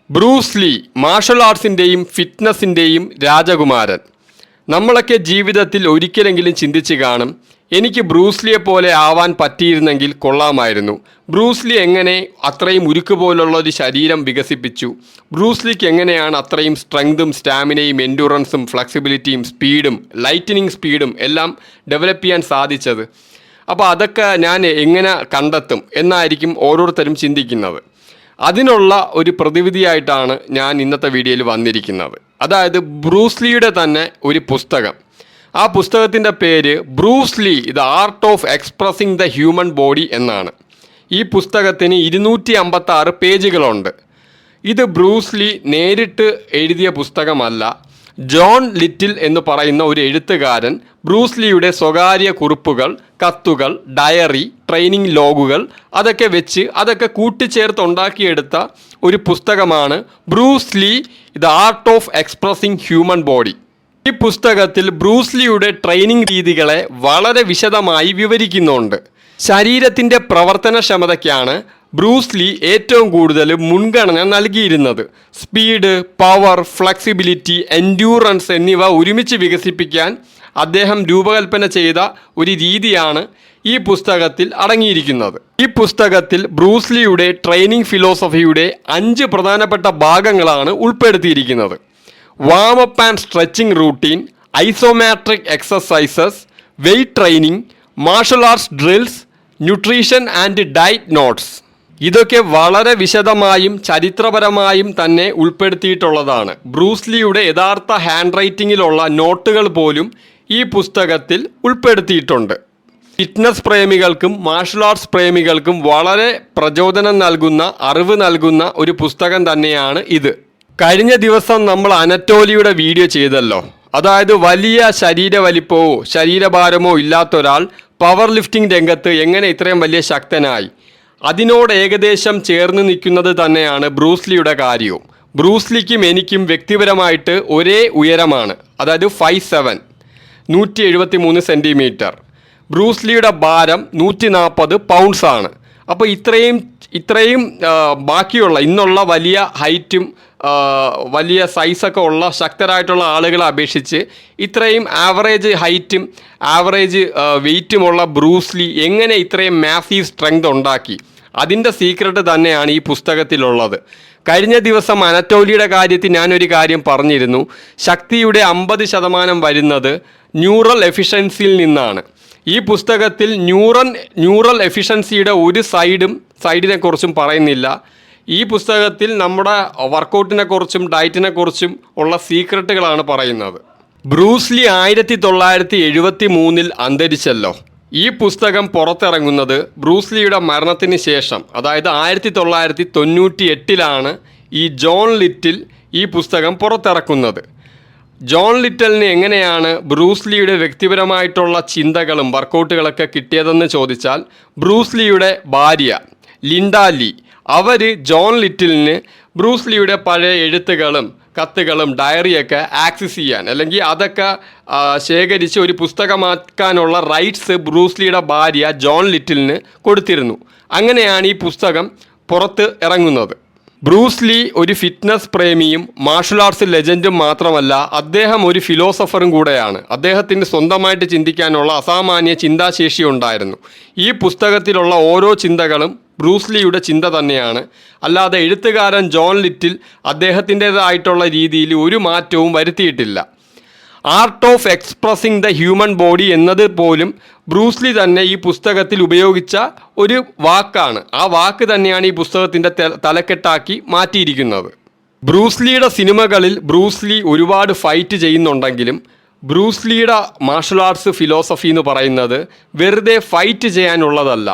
Bruce Lee marshal ആർട്സിൻ്റെയും ഫിറ്റ്നസിൻ്റെയും രാജകുമാരൻ. നമ്മളൊക്കെ ജീവിതത്തിൽ ഒരിക്കലെങ്കിലും ചിന്തിച്ച് കാണും, എനിക്ക് ബ്രൂസ് ലിയെ പോലെ ആവാൻ പറ്റിയിരുന്നെങ്കിൽ കൊള്ളാമായിരുന്നു. ബ്രൂസ് ലീ എങ്ങനെ അത്രയും ഉരുക്ക് പോലുള്ള ഒരു ശരീരം വികസിപ്പിച്ചു? ബ്രൂസ് ലീക്ക് എങ്ങനെയാണ് അത്രയും സ്ട്രെങ്തും സ്റ്റാമിനയും എൻഡുറൻസും ഫ്ലെക്സിബിലിറ്റിയും സ്പീഡും ലൈറ്റനിങ് സ്പീഡും എല്ലാം ഡെവലപ്പ് ചെയ്യാൻ സാധിച്ചത്? അപ്പോൾ അതൊക്കെ ഞാൻ എങ്ങനെ കണ്ടെത്തും എന്നായിരിക്കും ഓരോരുത്തരും ചിന്തിക്കുന്നത്. അതിനുള്ള ഒരു പ്രതിവിധിയായിട്ടാണ് ഞാൻ ഇന്നത്തെ വീഡിയോയിൽ വന്നിരിക്കുന്നത്. അതായത് ബ്രൂസ് ലീയുടെ തന്നെ ഒരു പുസ്തകം. ആ പുസ്തകത്തിൻ്റെ പേര് Bruce Lee the art of expressing the human body എന്നാണ്. ഈ പുസ്തകത്തിന് 256 പേജുകളുണ്ട്. ഇത് ബ്രൂസ് ലീ നേരിട്ട് എഴുതിയ പുസ്തകമല്ല. ജോൺ ലിറ്റിൽ എന്ന് പറയുന്ന ഒരു എഴുത്തുകാരൻ ബ്രൂസ് ലീയുടെ സ്വകാര്യ കുറിപ്പുകൾ, കത്തുകൾ, ഡയറി, ട്രെയിനിങ് ലോഗുകൾ അതൊക്കെ കൂട്ടിച്ചേർത്ത് ഉണ്ടാക്കിയെടുത്ത ഒരു പുസ്തകമാണ് Bruce Lee the art of expressing human body. ഈ പുസ്തകത്തിൽ ബ്രൂസ് ലീയുടെ ട്രെയിനിങ് രീതികളെ വളരെ വിശദമായി വിവരിക്കുന്നുണ്ട്. ശരീരത്തിൻ്റെ പ്രവർത്തനക്ഷമതയ്ക്കാണ് ബ്രൂസ് ലീ ഏറ്റവും കൂടുതൽ മുൻഗണന നൽകിയിരുന്നത്. സ്പീഡ്, പവർ, ഫ്ലെക്സിബിലിറ്റി, എൻഡ്യൂറൻസ് എന്നിവ ഒരുമിച്ച് വികസിപ്പിക്കാൻ അദ്ദേഹം രൂപകൽപ്പന ചെയ്ത ഒരു രീതിയാണ് ഈ പുസ്തകത്തിൽ അടങ്ങിയിരിക്കുന്നത്. ഈ പുസ്തകത്തിൽ ബ്രൂസ് ലീയുടെ ട്രെയിനിങ് ഫിലോസഫിയുടെ 5 പ്രധാനപ്പെട്ട ഭാഗങ്ങളാണ് ഉൾപ്പെടുത്തിയിരിക്കുന്നത്. Warm up and stretching routine, isometric exercises, weight training, martial arts drills, nutrition and diet notes. ഇതൊക്കെ വളരെ വിശദമായും ചരിത്രപരമായും തന്നെ ഉൾപ്പെടുത്തിയിട്ടുള്ളതാണ്. ബ്രൂസ് ലീയുടെ യഥാർത്ഥ ഹാൻഡ് റൈറ്റിങ്ങിലുള്ള നോട്ടുകൾ പോലും ഈ പുസ്തകത്തിൽ ഉൾപ്പെടുത്തിയിട്ടുണ്ട്. ഫിറ്റ്നസ് പ്രേമികൾക്കും മാർഷൽ ആർട്സ് പ്രേമികൾക്കും വളരെ പ്രചോദനം നൽകുന്ന, അറിവ് നൽകുന്ന ഒരു പുസ്തകം തന്നെയാണ് ഇത്. കഴിഞ്ഞ ദിവസം നമ്മൾ അനറ്റോലിയുടെ വീഡിയോ ചെയ്തല്ലോ. അതായത് വലിയ ശരീരവലിപ്പമോ ശരീരഭാരമോ ഇല്ലാത്തൊരാൾ പവർ ലിഫ്റ്റിംഗ് രംഗത്ത് എങ്ങനെ ഇത്രയും വലിയ ശക്തനായി? അതിനോട് ഏകദേശം ചേർന്ന് നിൽക്കുന്നത് തന്നെയാണ് ബ്രൂസ് ലീയുടെ കാര്യവും. ബ്രൂസ് ലീക്കും എനിക്കും വ്യക്തിപരമായിട്ട് ഒരേ ഉയരമാണ്, അതായത് 5'7", 173 സെൻറ്റിമീറ്റർ. ബ്രൂസ് ലീയുടെ ഭാരം 140 പൗണ്ട്സ് ആണ്. അപ്പോൾ ഇത്രയും ബാക്കിയുള്ള ഇന്നുള്ള വലിയ ഹൈറ്റും വലിയ സൈസൊക്കെ ഉള്ള ശക്തരായിട്ടുള്ള ആളുകളെ അപേക്ഷിച്ച് ഇത്രയും ആവറേജ് ഹൈറ്റും ആവറേജ് വെയ്റ്റുമുള്ള ബ്രൂസ് ലീ എങ്ങനെ ഇത്രയും മാസീവ് സ്ട്രെങ്ത് ഉണ്ടാക്കി? അതിൻ്റെ സീക്രട്ട് തന്നെയാണ് ഈ പുസ്തകത്തിലുള്ളത്. കഴിഞ്ഞ ദിവസം അനറ്റോലിയുടെ കാര്യത്തിൽ ഞാനൊരു കാര്യം പറഞ്ഞിരുന്നു. ശക്തിയുടെ 50% വരുന്നത് ന്യൂറൽ എഫിഷ്യൻസിയിൽ നിന്നാണ്. ഈ പുസ്തകത്തിൽ ന്യൂറൽ എഫിഷ്യൻസിയുടെ ഒരു സൈഡിനെ കുറിച്ചും പറയുന്നില്ല. ഈ പുസ്തകത്തിൽ നമ്മുടെ വർക്കൗട്ടിനെ കുറിച്ചും ഡയറ്റിനെ കുറിച്ചും ഉള്ള സീക്രട്ടുകളാണ് പറയുന്നത്. ബ്രൂസ് ലീ 1973 അന്തരിച്ചല്ലോ. ഈ പുസ്തകം പുറത്തിറങ്ങുന്നത് ബ്രൂസ് ലീയുടെ മരണത്തിന് ശേഷം, അതായത് 1998 ഈ ജോൺ ലിറ്റിൽ ഈ പുസ്തകം പുറത്തിറക്കുന്നത്. ജോൺ ലിറ്റലിന് എങ്ങനെയാണ് ബ്രൂസ് ലീയുടെ വ്യക്തിപരമായിട്ടുള്ള ചിന്തകളും വർക്കൗട്ടുകളൊക്കെ കിട്ടിയതെന്ന് ചോദിച്ചാൽ, ബ്രൂസ് ലീയുടെ ഭാര്യ ലിൻഡ ലീ അവർ ജോൺ ലിറ്റിലിന് ബ്രൂസ് ലീയുടെ പഴയ എഴുത്തുകളും കത്തുകളും ഡയറിയൊക്കെ ആക്സസ് ചെയ്യാൻ, അല്ലെങ്കിൽ അതൊക്കെ ശേഖരിച്ച് ഒരു പുസ്തകമാക്കാനുള്ള റൈറ്റ്സ് ബ്രൂസ് ലീയുടെ ഭാര്യ ജോൺ ലിറ്റിലിന് കൊടുത്തിരുന്നു. അങ്ങനെയാണ് ഈ പുസ്തകം പുറത്ത് ഇറങ്ങുന്നത്. ബ്രൂസ് ലീ ഒരു ഫിറ്റ്നസ് പ്രേമിയും മാർഷൽ ആർട്സ് ലെജൻഡും മാത്രമല്ല, അദ്ദേഹം ഒരു ഫിലോസഫറും കൂടെയാണ്. അദ്ദേഹത്തിന് സ്വന്തമായിട്ട് ചിന്തിക്കാനുള്ള അസാമാന്യ ചിന്താശേഷി ഉണ്ടായിരുന്നു. ഈ പുസ്തകത്തിലുള്ള ഓരോ ചിന്തകളും ബ്രൂസ് ലീയുടെ ചിന്ത തന്നെയാണ്. അല്ലാതെ എഴുത്തുകാരൻ ജോൺ ലിറ്റിൽ അദ്ദേഹത്തിൻ്റേതായിട്ടുള്ള രീതിയിൽ ഒരു മാറ്റവും വരുത്തിയിട്ടില്ല. Art of expressing the human body എന്നത് പോലും ബ്രൂസ് ലീ തന്നെ ഈ പുസ്തകത്തിൽ ഉപയോഗിച്ച ഒരു വാക്കാണ്. ആ വാക്ക് തന്നെയാണ് ഈ പുസ്തകത്തിൻ്റെ തലക്കെട്ടാക്കി മാറ്റിയിരിക്കുന്നത്. ബ്രൂസ് ലീയുടെ സിനിമകളിൽ ബ്രൂസ് ലീ ഒരുപാട് ഫൈറ്റ് ചെയ്യുന്നുണ്ടെങ്കിലും ബ്രൂസ് ലീയുടെ മാർഷൽ ആർട്സ് ഫിലോസഫി എന്ന് പറയുന്നത് വെറുതെ ഫൈറ്റ് ചെയ്യാനുള്ളതല്ല,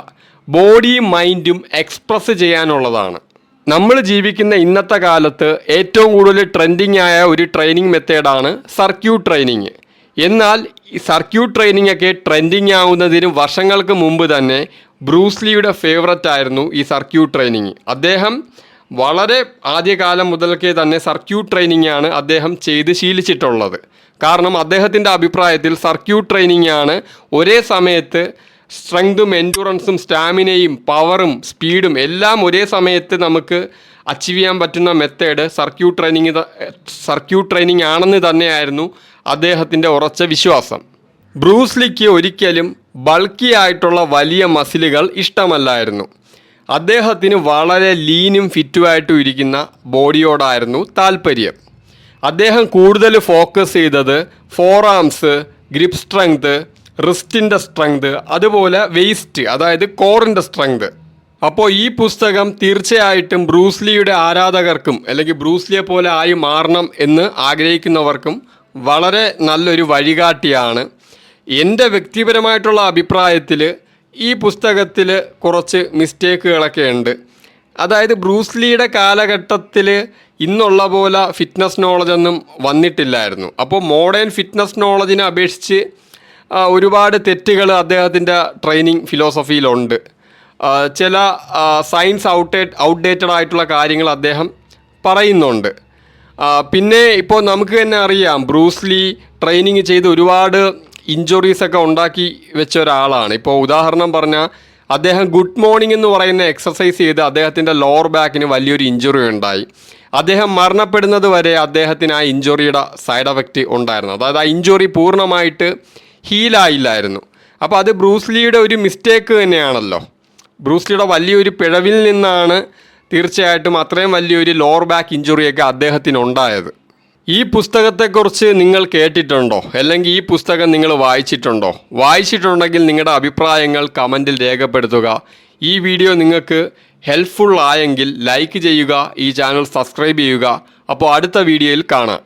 ബോഡിയും മൈൻഡും എക്സ്പ്രസ് ചെയ്യാനുള്ളതാണ്. നമ്മൾ ജീവിക്കുന്ന ഇന്നത്തെ കാലത്ത് ഏറ്റവും കൂടുതൽ ട്രെൻഡിങ് ആയ ഒരു ട്രെയിനിങ് മെത്തേഡാണ് സർക്യൂട്ട് ട്രെയിനിങ്. എന്നാൽ ഈ സർക്യൂട്ട് ട്രെയിനിങ് ഒക്കെ ട്രെൻഡിങ് ആവുന്നതിന് വർഷങ്ങൾക്ക് മുമ്പ് തന്നെ ബ്രൂസ് ലീയുടെ ഫേവററ്റ് ആയിരുന്നു ഈ സർക്യൂട്ട് ട്രെയിനിങ്. അദ്ദേഹം വളരെ ആദ്യകാലം മുതൽക്കേ തന്നെ സർക്യൂട്ട് ട്രെയിനിങ് ആണ് അദ്ദേഹം ചെയ്ത് ശീലിച്ചിട്ടുള്ളത്. കാരണം അദ്ദേഹത്തിൻ്റെ അഭിപ്രായത്തിൽ സർക്യൂട്ട് ട്രെയിനിങ് ആണ് ഒരേ സമയത്ത് സ്ട്രെങ്തും എൻഡുറൻസും സ്റ്റാമിനയും പവറും സ്പീഡും എല്ലാം ഒരേ സമയത്ത് നമുക്ക് അച്ചീവ് ചെയ്യാൻ പറ്റുന്ന മെത്തേഡ് സർക്യൂട്ട് ട്രെയിനിങ് ആണെന്ന് തന്നെയായിരുന്നു അദ്ദേഹത്തിൻ്റെ ഉറച്ച വിശ്വാസം. ബ്രൂസ്ലിക്ക് ഒരിക്കലും ബൾക്കി ആയിട്ടുള്ള വലിയ മസിലുകൾ ഇഷ്ടമല്ലായിരുന്നു. അദ്ദേഹത്തിന് വളരെ ലീനും ഫിറ്റുമായിട്ടും ഇരിക്കുന്ന ബോഡിയോടായിരുന്നു താല്പര്യം. അദ്ദേഹം കൂടുതൽ ഫോക്കസ് ചെയ്തത് ഫോർ ആംസ്, ഗ്രിപ്പ് സ്ട്രെങ്ത്, റിസ്റ്റിൻ്റെ സ്ട്രെങ്ത്, അതുപോലെ വെയ്സ്റ്റ് അതായത് കോറിൻ്റെ സ്ട്രെങ്ത്. അപ്പോൾ ഈ പുസ്തകം തീർച്ചയായിട്ടും ബ്രൂസ്ലിയുടെ ആരാധകർക്കും അല്ലെങ്കിൽ ബ്രൂസ്ലിയെ പോലെ ആയി മാറണം എന്ന് ആഗ്രഹിക്കുന്നവർക്കും വളരെ നല്ലൊരു വഴികാട്ടിയാണ്. എൻ്റെ വ്യക്തിപരമായിട്ടുള്ള അഭിപ്രായത്തിൽ ഈ പുസ്തകത്തിൽ കുറച്ച് മിസ്റ്റേക്കുകളൊക്കെ ഉണ്ട്. അതായത് ബ്രൂസ്ലിയുടെ കാലഘട്ടത്തിൽ ഇന്നുള്ള പോലെ ഫിറ്റ്നസ് നോളജൊന്നും വന്നിട്ടില്ലായിരുന്നു. അപ്പോൾ മോഡേൺ ഫിറ്റ്നസ് നോളജിനെ അപേക്ഷിച്ച് ഒരുപാട് തെറ്റുകൾ അദ്ദേഹത്തിൻ്റെ ട്രെയിനിങ് ഫിലോസഫിയിലുണ്ട്. ചില സയൻസ് ഔട്ട്ഡേറ്റഡ് ആയിട്ടുള്ള കാര്യങ്ങൾ അദ്ദേഹം പറയുന്നുണ്ട്. പിന്നെ ഇപ്പോൾ നമുക്ക് തന്നെ അറിയാം, ബ്രൂസ്ലി ട്രെയിനിങ് ചെയ്ത് ഒരുപാട് ഇഞ്ചുറീസൊക്കെ ഉണ്ടാക്കി വെച്ച ഒരാളാണ്. ഇപ്പോൾ ഉദാഹരണം പറഞ്ഞാൽ അദ്ദേഹം ഗുഡ് മോർണിംഗ് എന്ന് പറയുന്ന എക്സസൈസ് ചെയ്ത് അദ്ദേഹത്തിൻ്റെ ലോവർ ബാക്കിന് വലിയൊരു ഇഞ്ചുറി ഉണ്ടായി. അദ്ദേഹം മരണപ്പെടുന്നത് വരെ അദ്ദേഹത്തിന് ആ ഇഞ്ചുറിയുടെ സൈഡ് എഫക്റ്റ് ഉണ്ടായിരുന്നു. അതായത് ആ ഇഞ്ചുറി പൂർണ്ണമായിട്ട് ഹീലായില്ലായിരുന്നു. അപ്പോൾ അത് ബ്രൂസ്ലിയുടെ ഒരു മിസ്റ്റേക്ക് തന്നെയാണല്ലോ. ബ്രൂസ്ലിയുടെ വലിയൊരു പിഴവിൽ നിന്നാണ് തീർച്ചയായിട്ടും അത്രയും വലിയൊരു ലോവർ ബാക്ക് ഇഞ്ചുറിയൊക്കെ അദ്ദേഹത്തിനുണ്ടായത്. ഈ പുസ്തകത്തെക്കുറിച്ച് നിങ്ങൾ കേട്ടിട്ടുണ്ടോ? അല്ലെങ്കിൽ ഈ പുസ്തകം നിങ്ങൾ വായിച്ചിട്ടുണ്ടോ? വായിച്ചിട്ടുണ്ടെങ്കിൽ നിങ്ങളുടെ അഭിപ്രായങ്ങൾ കമൻറ്റിൽ രേഖപ്പെടുത്തുക. ഈ വീഡിയോ നിങ്ങൾക്ക് ഹെൽപ്ഫുൾ ആയെങ്കിൽ ലൈക്ക് ചെയ്യുക, ഈ ചാനൽ സബ്സ്ക്രൈബ് ചെയ്യുക. അപ്പോൾ അടുത്ത വീഡിയോയിൽ കാണാം.